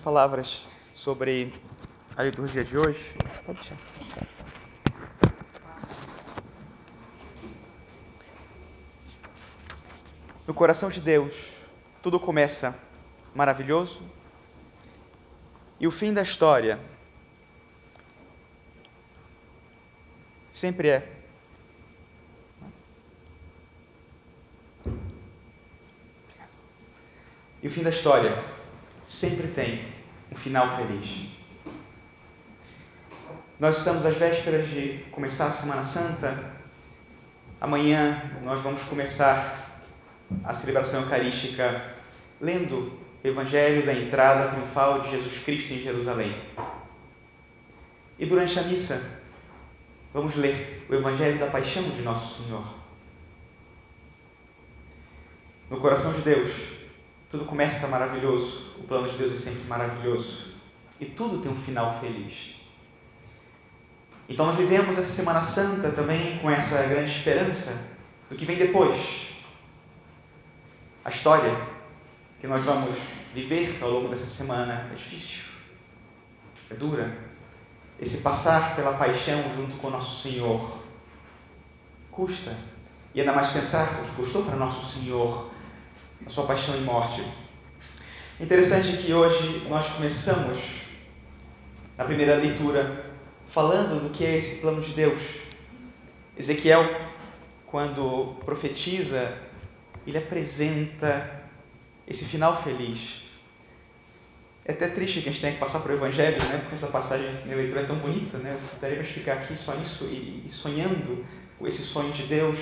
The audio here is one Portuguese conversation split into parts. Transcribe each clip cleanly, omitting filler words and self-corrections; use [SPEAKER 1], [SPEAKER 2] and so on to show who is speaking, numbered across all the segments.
[SPEAKER 1] palavras sobre a liturgia de hoje. Pode deixar. No coração de Deus, tudo começa maravilhoso e o fim da história sempre é. E o fim da história sempre tem um final feliz. Nós estamos às vésperas de começar a Semana Santa. Amanhã nós vamos começar a celebração eucarística lendo o Evangelho da entrada triunfal de Jesus Cristo em Jerusalém. E durante a missa vamos ler o Evangelho da Paixão de Nosso Senhor. No coração de Deus, tudo começa maravilhoso, o plano de Deus é sempre maravilhoso e tudo tem um final feliz. Então nós vivemos essa Semana Santa também com essa grande esperança do que vem depois. A história que nós vamos viver ao longo dessa semana é difícil, é dura. Esse passar pela paixão junto com Nosso Senhor custa, e ainda mais pensar o que custou para Nosso Senhor a sua paixão e morte. Interessante que hoje nós começamos na primeira leitura falando do que é esse plano de Deus. Ezequiel, quando profetiza, ele apresenta esse final feliz. É até triste que a gente tenha que passar por o Evangelho, né? Porque essa passagem na leitura é tão bonita, né? Eu daria para explicar aqui só isso, e sonhando com esse sonho de Deus,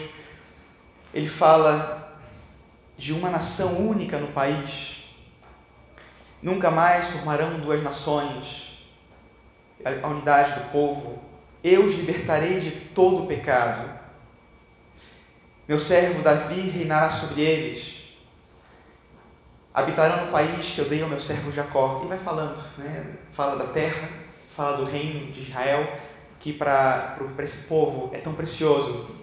[SPEAKER 1] ele fala de uma nação única no país. Nunca mais formarão duas nações, a unidade do povo. Eu os libertarei de todo o pecado. Meu servo Davi reinará sobre eles. Habitarão no país que eu dei ao meu servo Jacó. E vai falando, né? Fala da terra, fala do reino de Israel, que para esse povo é tão precioso.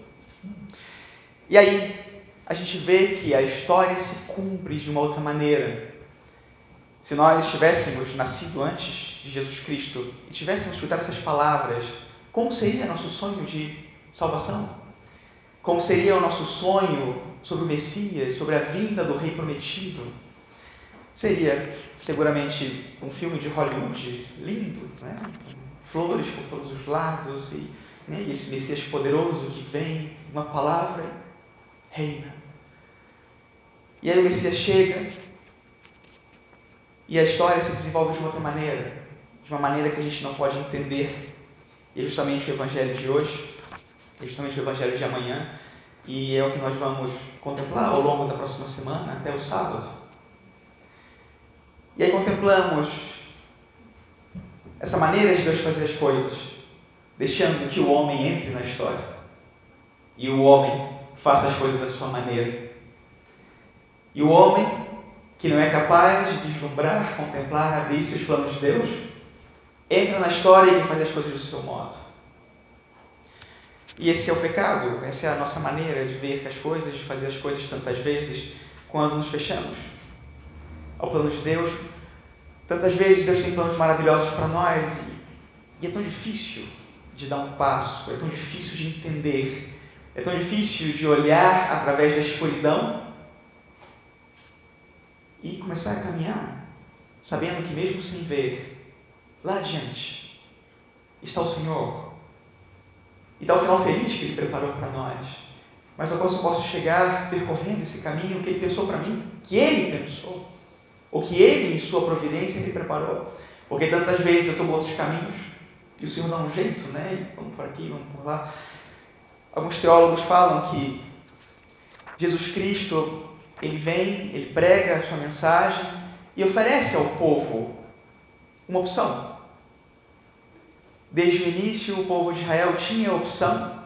[SPEAKER 1] E aí a gente vê que a história se cumpre de uma outra maneira. Se nós tivéssemos nascido antes de Jesus Cristo e tivéssemos escutado essas palavras, como seria nosso sonho de salvação? Como seria o nosso sonho sobre o Messias, sobre a vinda do Rei Prometido? Seria seguramente um filme de Hollywood lindo, né? Flores por todos os lados e esse Messias poderoso que vem, uma palavra, reina. E aí o Messias chega e a história se desenvolve de uma outra maneira, de uma maneira que a gente não pode entender. E é justamente o Evangelho de hoje, é justamente o Evangelho de amanhã, e é o que nós vamos contemplar ao longo da próxima semana, até o sábado. E aí contemplamos essa maneira de Deus fazer as coisas, deixando que o homem entre na história e o homem faça as coisas da sua maneira. E o homem, que não é capaz de vislumbrar, contemplar, abrir os planos de Deus, entra na história e faz as coisas do seu modo. E esse é o pecado, essa é a nossa maneira de ver as coisas, de fazer as coisas tantas vezes, quando nos fechamos ao plano de Deus. Tantas vezes Deus tem planos maravilhosos para nós e é tão difícil de dar um passo, é tão difícil de entender, é tão difícil de olhar através da escuridão e começar a caminhar, sabendo que mesmo sem ver, lá adiante está o Senhor e dá o final feliz que Ele preparou para nós. Mas eu posso chegar percorrendo esse caminho que Ele pensou para mim, que Ele pensou, ou que Ele, em sua providência, Ele preparou. Porque tantas vezes eu tomo outros caminhos e o Senhor dá um jeito, né? E vamos por aqui, vamos por lá. Alguns teólogos falam que Jesus Cristo, Ele vem, Ele prega a sua mensagem e oferece ao povo uma opção. Desde o início, o povo de Israel tinha a opção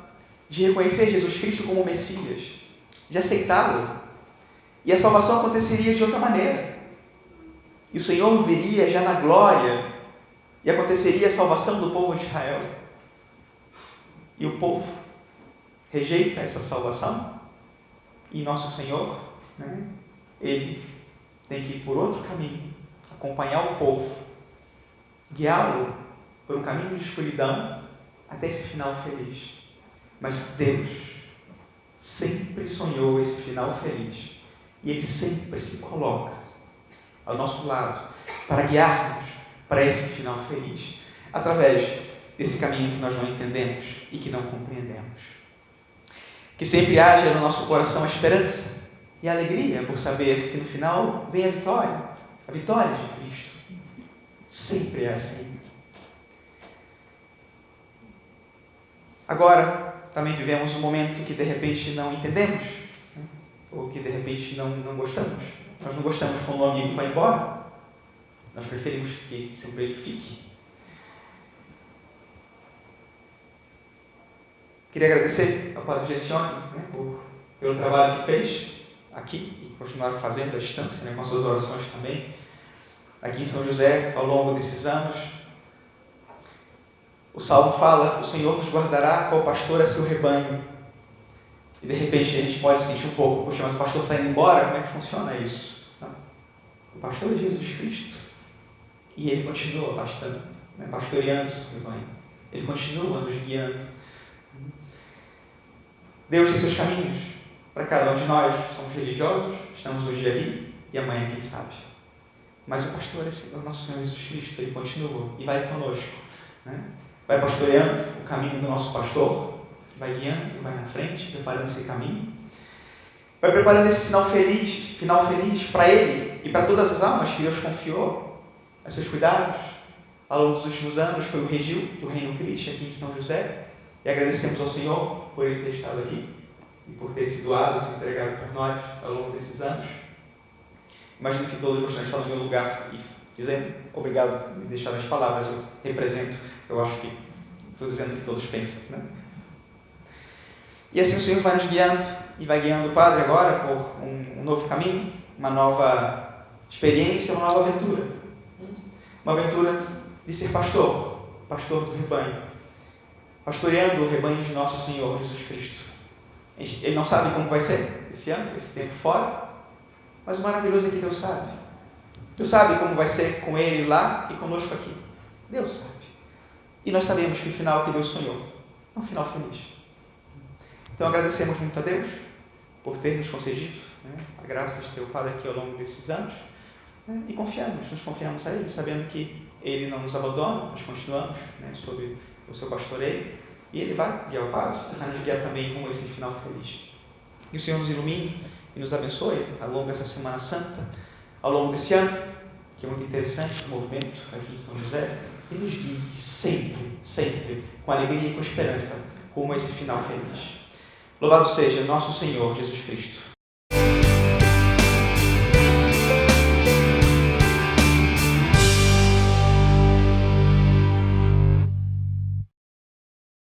[SPEAKER 1] de reconhecer Jesus Cristo como Messias, de aceitá-lo. E a salvação aconteceria de outra maneira. E o Senhor viria já na glória e aconteceria a salvação do povo de Israel. E o povo rejeita essa salvação e nosso Senhor, Ele tem que ir por outro caminho, acompanhar o povo guiá-lo por um caminho de escuridão até esse final feliz. Mas Deus sempre sonhou esse final feliz. E Ele sempre se coloca ao nosso lado para guiar-nos para esse final feliz, através desse caminho que nós não entendemos e que não compreendemos. Que sempre haja no nosso coração a esperança e a alegria por saber que no final vem a vitória de Cristo. Sempre é assim. Agora, também vivemos um momento que de repente não entendemos, né? Ou que de repente não gostamos. Nós não gostamos quando o amigo vai embora. Nós preferimos que sempre ele fique. Queria agradecer ao Padre Gessione, né, pelo trabalho que fez aqui e continuar fazendo à distância, né, com as suas orações também, aqui em São José, ao longo desses anos. O Salmo fala: o Senhor nos guardará, qual pastor é seu rebanho. E de repente a gente pode sentir um pouco: poxa, mas o pastor está indo embora, como é que funciona isso? Não. O pastor é Jesus Cristo. E Ele continua pastoreando o seu rebanho. Ele continua nos guiando. Deus tem seus caminhos para cada um de nós. Somos religiosos, estamos hoje ali e amanhã quem sabe. Mas o pastor é o nosso Senhor Jesus Cristo. Ele continua e vai conosco, né? Vai pastoreando o caminho do nosso pastor, vai guiando, vai na frente, preparando esse caminho. Vai preparando esse final feliz para ele e para todas as almas que Deus confiou a seus cuidados. Ao longo dos últimos anos foi o Regil do Reino Cristo aqui em São José. E agradecemos ao Senhor por ele ter estado aqui e por ter se doado, se entregado por nós ao longo desses anos. Imagino que todos gostam de estar no meu lugar e dizendo obrigado por me deixar as palavras, eu represento, eu acho que estou dizendo que todos pensam, né? E assim o Senhor vai nos guiando e vai guiando o Padre agora por um novo caminho, uma nova experiência, uma nova aventura. Uma aventura de ser pastor do rebanho. Pastoreando o rebanho de nosso Senhor Jesus Cristo. Ele não sabe como vai ser esse ano, esse tempo fora, mas o maravilhoso é que Deus sabe. Deus sabe como vai ser com Ele lá e conosco aqui. Deus sabe. E nós sabemos que o final que Deus sonhou é um final feliz. Então agradecemos muito a Deus por ter nos concedido, né, a graça de ter o Padre aqui ao longo desses anos, né, e nos confiamos a Ele, sabendo que Ele não nos abandona, nós continuamos, né, sob o seu pastoreio, e Ele vai guiar o Padre, vai nos guiar também com esse final feliz. E o Senhor nos ilumine e nos abençoe ao longo dessa Semana Santa, ao longo desse ano, que é muito interessante o movimento aqui em São José, e nos guie sempre, com alegria e com esperança, rumo a esse final feliz. Louvado seja nosso Senhor Jesus Cristo.